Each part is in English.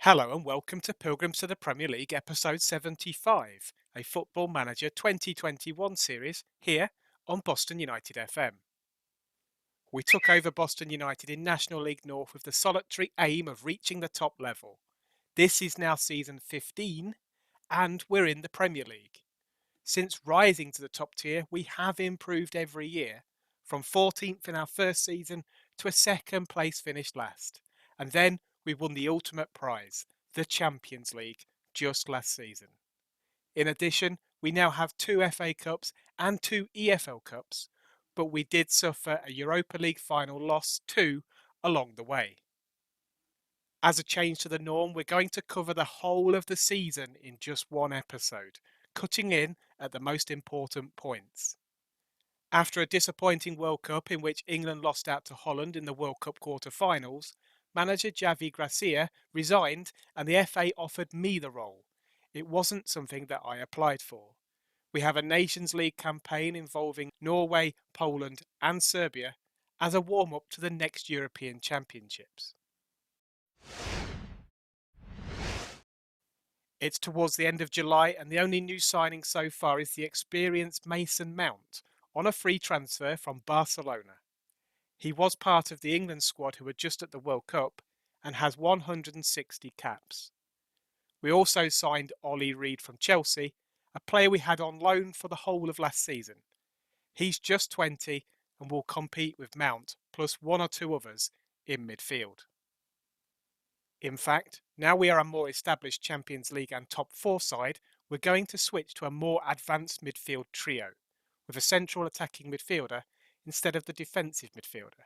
Hello and welcome to Pilgrims to the Premier League episode 75, a Football Manager 2021 series here on Boston United FM. We took over Boston United in National League North with the solitary aim of reaching the top level. This is now season 15 and we're in the Premier League. Since rising to the top tier, we have improved every year, from 14th in our first season to a second place finish last. And then we won the ultimate prize, the Champions League, just last season. In addition, we now have 2 FA Cups and 2 EFL Cups, but we did suffer a Europa League final loss too along the way. As a change to the norm, we're going to cover the whole of the season in just one episode, cutting in at the most important points. After a disappointing World Cup in which England lost out to Holland in the World Cup quarter-finals, manager Javi Gracia resigned and the FA offered me the role. It wasn't something that I applied for. We have a Nations League campaign involving Norway, Poland and Serbia as a warm-up to the next European Championships. It's towards the end of July and the only new signing so far is the experienced Mason Mount on a free transfer from Barcelona. He was part of the England squad who were just at the World Cup and has 160 caps. We also signed Ollie Reed from Chelsea, a player we had on loan for the whole of last season. He's just 20 and will compete with Mount plus one or two others in midfield. In fact, now we are a more established Champions League and top 4 side, we're going to switch to a more advanced midfield trio, with a central attacking midfielder instead of the defensive midfielder.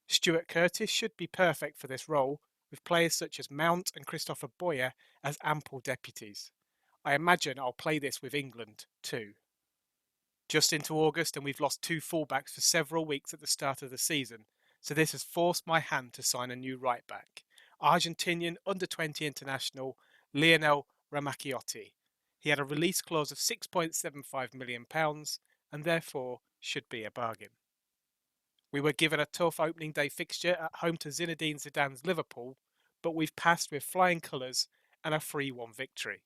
Stuart Curtis should be perfect for this role, with players such as Mount and Christopher Boyer as ample deputies. I imagine I'll play this with England too. Just into August and we've lost 2 fullbacks for several weeks at the start of the season, so this has forced my hand to sign a new right back, Argentinian under-20 international Lionel Ramacchiotti. He had a release clause of £6.75 million and therefore should be a bargain. We were given a tough opening day fixture at home to Zinedine Zidane's Liverpool, but we've passed with flying colours and a 3-1 victory.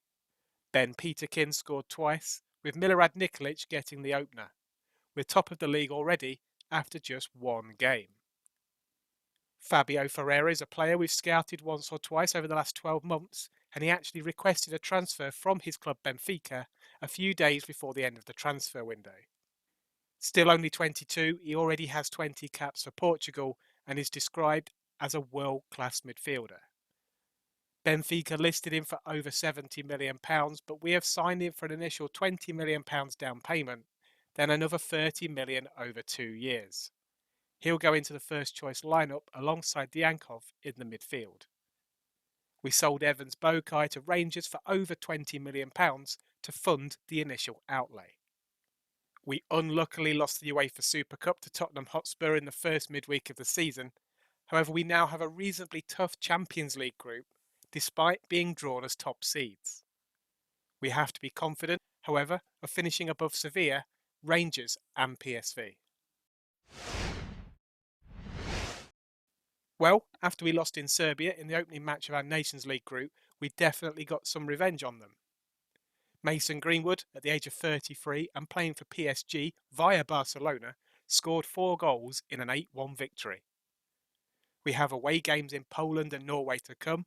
Ben Peterkin scored twice, with Milorad Nikolic getting the opener. We're top of the league already after just 1 game. Fabio Ferreira is a player we've scouted once or twice over the last 12 months, and he actually requested a transfer from his club Benfica a few days before the end of the transfer window. Still only 22, he already has 20 caps for Portugal and is described as a world-class midfielder. Benfica listed him for over £70 million, but we have signed him for an initial £20 million down payment, then another £30 million over 2 years. He'll go into the first choice lineup alongside Diankov in the midfield. We sold Evans Bokai to Rangers for over £20 million to fund the initial outlay. We unluckily lost the UEFA Super Cup to Tottenham Hotspur in the first midweek of the season. However, we now have a reasonably tough Champions League group, despite being drawn as top seeds. We have to be confident, however, of finishing above Sevilla, Rangers and PSV. Well, after we lost in Serbia in the opening match of our Nations League group, we definitely got some revenge on them. Mason Greenwood, at the age of 33 and playing for PSG via Barcelona, scored 4 goals in an 8-1 victory. We have away games in Poland and Norway to come,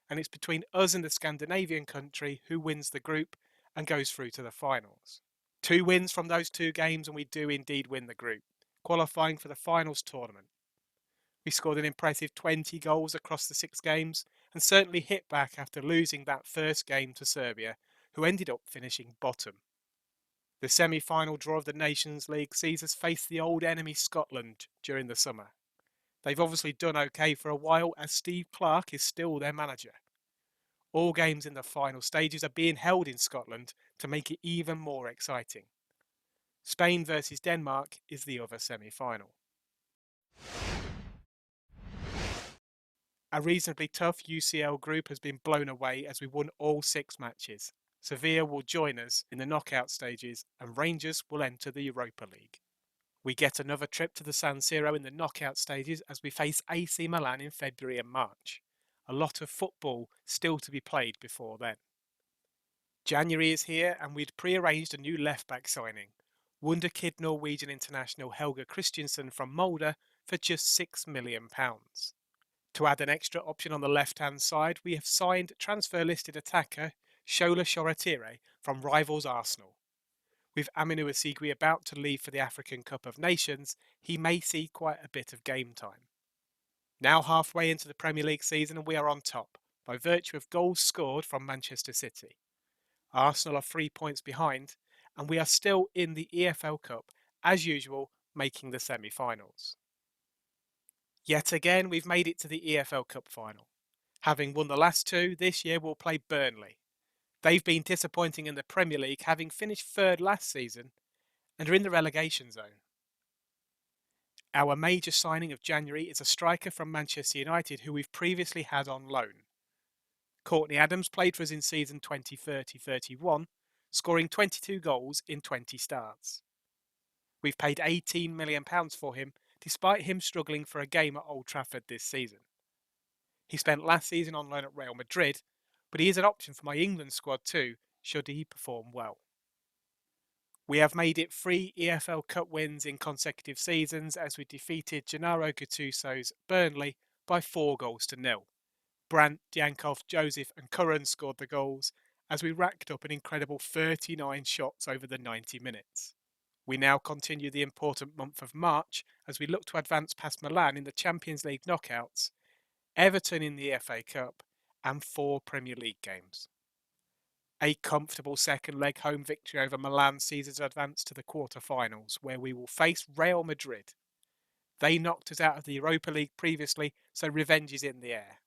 and it's between us and the Scandinavian country who wins the group and goes through to the finals. 2 wins from those 2 games and we do indeed win the group, qualifying for the finals tournament. We scored an impressive 20 goals across the 6 games and certainly hit back after losing that first game to Serbia, who ended up finishing bottom. The semi-final draw of the Nations League sees us face the old enemy Scotland during the summer. They've obviously done okay for a while as Steve Clarke is still their manager. All games in the final stages are being held in Scotland to make it even more exciting. Spain versus Denmark is the other semi-final. A reasonably tough UCL group has been blown away as we won all 6 matches. Sevilla will join us in the knockout stages and Rangers will enter the Europa League. We get another trip to the San Siro in the knockout stages as we face AC Milan in February and March. a lot of football still to be played before then. January is here and we'd pre-arranged a new left-back signing, wonderkid Norwegian international Helge Christensen from Molde for just £6 million. To add an extra option on the left-hand side, we have signed transfer-listed attacker Shola Shoretire from rivals Arsenal. With Aminu Osigui about to leave for the African Cup of Nations, he may see quite a bit of game time. Now halfway into the Premier League season and we are on top, by virtue of goals scored from Manchester City. Arsenal are 3 points behind, and we are still in the EFL Cup, as usual, making the semi-finals. Yet again, we've made it to the EFL Cup final. Having won the last two, this year we'll play Burnley. They've been disappointing in the Premier League, having finished third last season, and are in the relegation zone. Our major signing of January is a striker from Manchester United who we've previously had on loan. Courtney Adams played for us in season 2030-31, scoring 22 goals in 20 starts. We've paid £18 million for him, despite him struggling for a game at Old Trafford this season. He spent last season on loan at Real Madrid, but he is an option for my England squad too, should he perform well. We have made it 3 EFL Cup wins in consecutive seasons as we defeated Gennaro Gattuso's Burnley by 4-0. Brandt, Yankov, Joseph and Curran scored the goals as we racked up an incredible 39 shots over the 90 minutes. We now continue the important month of March as we look to advance past Milan in the Champions League knockouts, Everton in the FA Cup and 4 Premier League games. A comfortable second leg home victory over Milan sees us advance to the quarter-finals where we will face Real Madrid. They knocked us out of the Europa League previously, so revenge is in the air.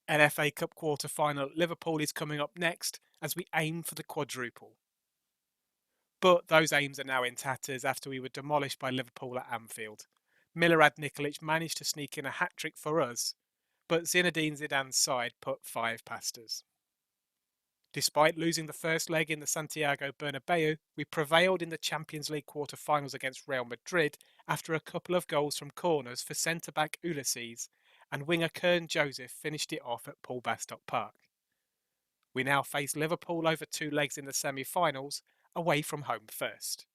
An FA Cup quarter-final at Liverpool is coming up next as we aim for the quadruple. But those aims are now in tatters after we were demolished by Liverpool at Anfield. Milorad Nikolic managed to sneak in a hat-trick for us, but Zinedine Zidane's side put 5 past us. Despite losing the first leg in the Santiago Bernabeu, we prevailed in the Champions League quarter-finals against Real Madrid after a couple of goals from corners for centre-back Ulysses, and winger Kern Joseph finished it off at Paul Bastock Park. We now face Liverpool over 2 legs in the semi-finals, away from home first.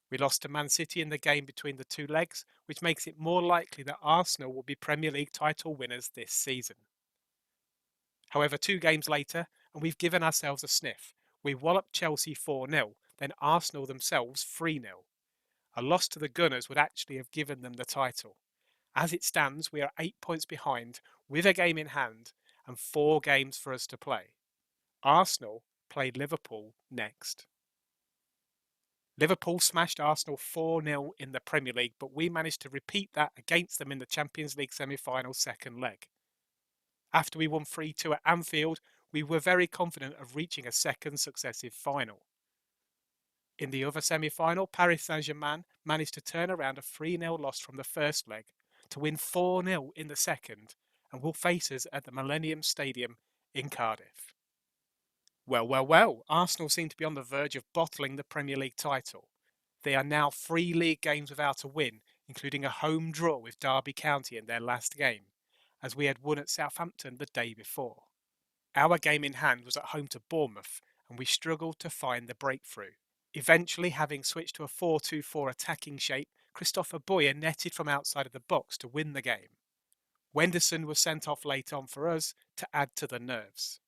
We lost to Man City in the game between the 2 legs, which makes it more likely that Arsenal will be Premier League title winners this season. However, 2 games later, and we've given ourselves a sniff. We walloped Chelsea 4-0, then Arsenal themselves 3-0. A loss to the Gunners would actually have given them the title. As it stands, we are 8 points behind, with a game in hand, and 4 games for us to play. Arsenal played Liverpool next. Liverpool smashed Arsenal 4-0 in the Premier League, but we managed to repeat that against them in the Champions League semi-final second leg. After we won 3-2 at Anfield, we were very confident of reaching a second successive final. In the other semi-final, Paris Saint-Germain managed to turn around a 3-0 loss from the first leg to win 4-0 in the second and will face us at the Millennium Stadium in Cardiff. Well, Arsenal seem to be on the verge of bottling the Premier League title. They are now 3 league games without a win, including a home draw with Derby County in their last game, as we had won at Southampton the day before. Our game in hand was at home to Bournemouth, and we struggled to find the breakthrough. Eventually, having switched to a 4-2-4 attacking shape, Christopher Boyer netted from outside of the box to win the game. Wenderson was sent off late on for us to add to the nerves.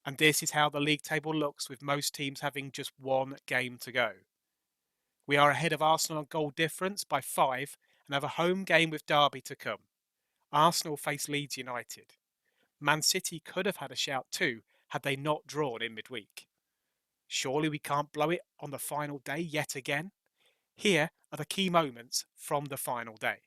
And this is how the league table looks, with most teams having just 1 game to go. We are ahead of Arsenal on goal difference by 5 and have a home game with Derby to come. Arsenal face Leeds United. Man City could have had a shout too had they not drawn in midweek. Surely we can't blow it on the final day yet again? Here are the key moments from the final day.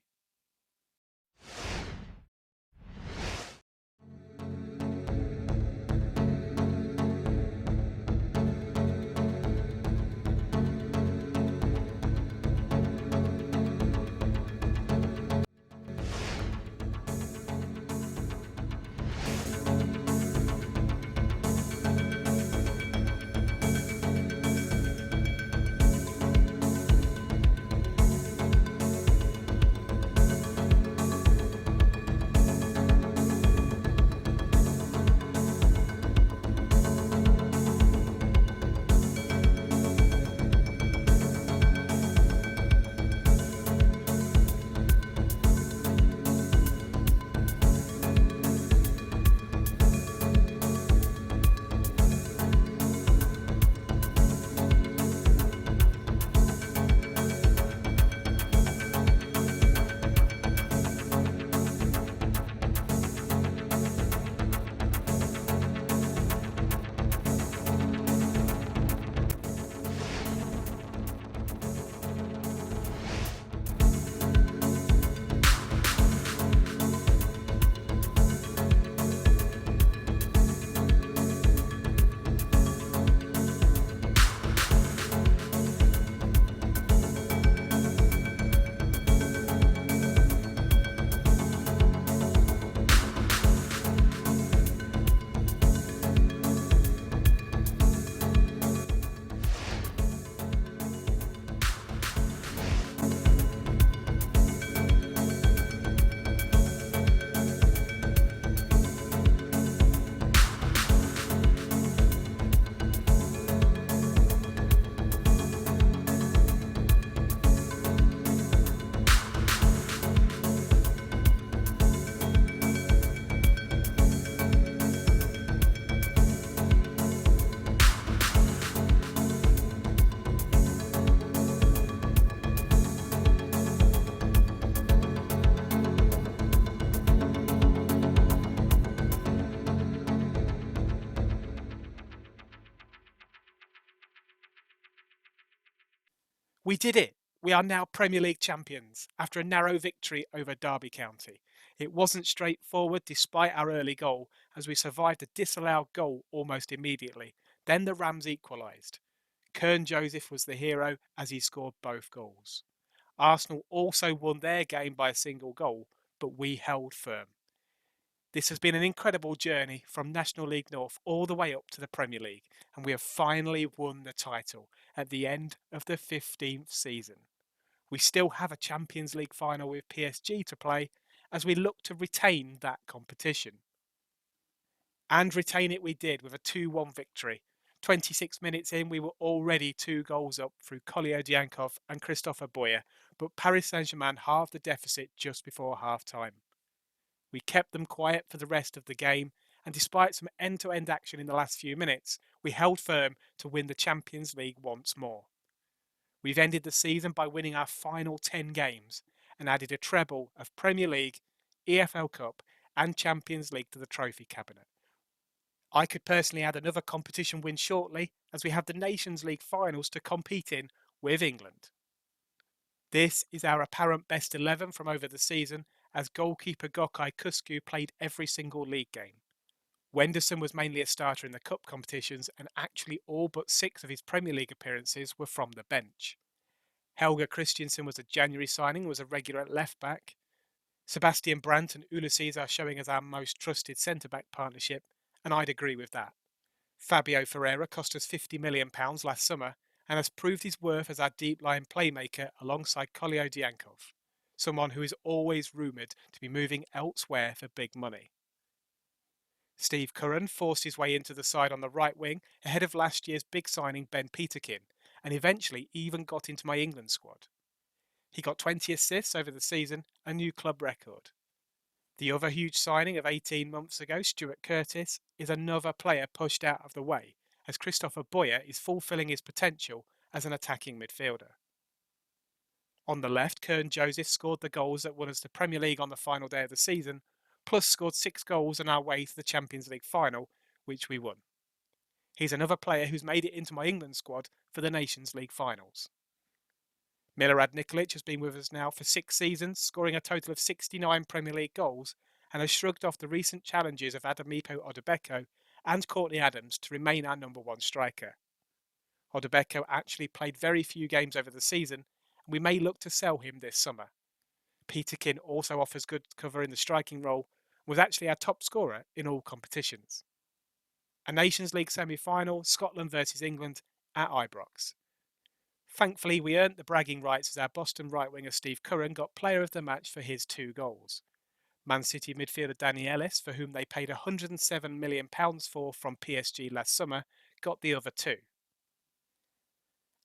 We did it! We are now Premier League champions after a narrow victory over Derby County. It wasn't straightforward despite our early goal, as we survived a disallowed goal almost immediately. Then the Rams equalised. Kern Joseph was the hero as he scored both goals. Arsenal also won their game by a single goal, but we held firm. This has been an incredible journey from National League North all the way up to the Premier League, and we have finally won the title at the end of the 15th season. We still have a Champions League final with PSG to play as we look to retain that competition. And retain it we did with a 2-1 victory. 26 minutes in, we were already 2 goals up through Kolyadiankov and Christopher Boyer, but Paris Saint-Germain halved the deficit just before half-time. We kept them quiet for the rest of the game, and despite some end-to-end action in the last few minutes, we held firm to win the Champions League once more. We've ended the season by winning our final 10 games and added a treble of Premier League, EFL Cup and Champions League to the trophy cabinet. I could personally add another competition win shortly, as we have the Nations League finals to compete in with England. This is our apparent best 11 from over the season, as goalkeeper Gökay Kusku played every single league game. Wenderson was mainly a starter in the cup competitions, and actually all but 6 of his Premier League appearances were from the bench. Helge Christiansen was a January signing and was a regular at left back. Sebastian Brandt and Ulysses are showing as our most trusted centre-back partnership, and I'd agree with that. Fabio Ferreira cost us £50 million last summer and has proved his worth as our deep-line playmaker alongside Kolyadiankov, someone who is always rumoured to be moving elsewhere for big money. Steve Curran forced his way into the side on the right wing ahead of last year's big signing Ben Peterkin, and eventually even got into my England squad. He got 20 assists over the season, a new club record. The other huge signing of 18 months ago, Stuart Curtis, is another player pushed out of the way, as Christopher Boyer is fulfilling his potential as an attacking midfielder. On the left, Kern Joseph scored the goals that won us the Premier League on the final day of the season, plus scored 6 goals on our way to the Champions League final, which we won. He's another player who's made it into my England squad for the Nations League finals. Milorad Nikolic has been with us now for 6 seasons, scoring a total of 69 Premier League goals, and has shrugged off the recent challenges of Adamipo Odubeko and Courtney Adams to remain our number 1 striker. Odubeko actually played very few games over the season, and we may look to sell him this summer. Peterkin also offers good cover in the striking role, and was actually our top scorer in all competitions. A Nations League semi-final, Scotland versus England at Ibrox. Thankfully, we earned the bragging rights as our Boston right winger Steve Curran got player of the match for his 2 goals. Man City midfielder Danny Ellis, for whom they paid £107 million for from PSG last summer, got the other 2.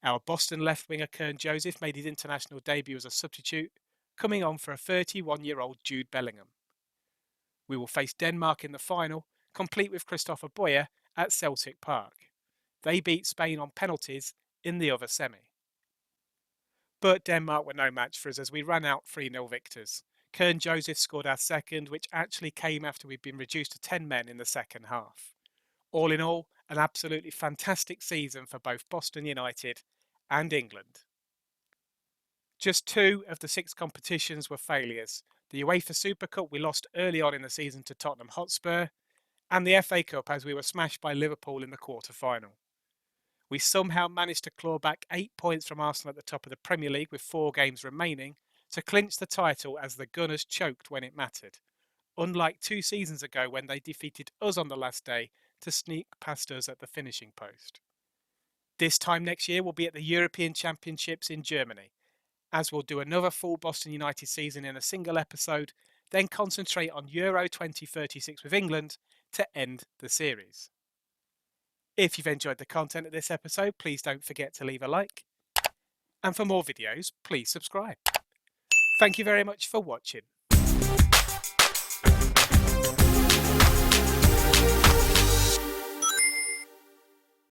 Our Boston left winger Kern Joseph made his international debut as a substitute, coming on for a 31-year-old Jude Bellingham. We will face Denmark in the final, complete with Christopher Boyer at Celtic Park. They beat Spain on penalties in the other semi. But Denmark were no match for us as we ran out 3-0 victors. Kern Joseph scored our second, which actually came after we'd been reduced to 10 men in the second half. All in all, an absolutely fantastic season for both Boston United and England. Just 2 of the 6 competitions were failures. The UEFA Super Cup we lost early on in the season to Tottenham Hotspur, and the FA Cup as we were smashed by Liverpool in the quarter-final. We somehow managed to claw back 8 points from Arsenal at the top of the Premier League with 4 games remaining to clinch the title as the Gunners choked when it mattered, unlike 2 seasons ago when they defeated us on the last day to sneak past us at the finishing post. This time next year we'll be at the European Championships in Germany, as we'll do another full Boston United season in a single episode, then concentrate on Euro 2036 with England to end the series. If you've enjoyed the content of this episode, please don't forget to leave a like. And for more videos, please subscribe. Thank you very much for watching.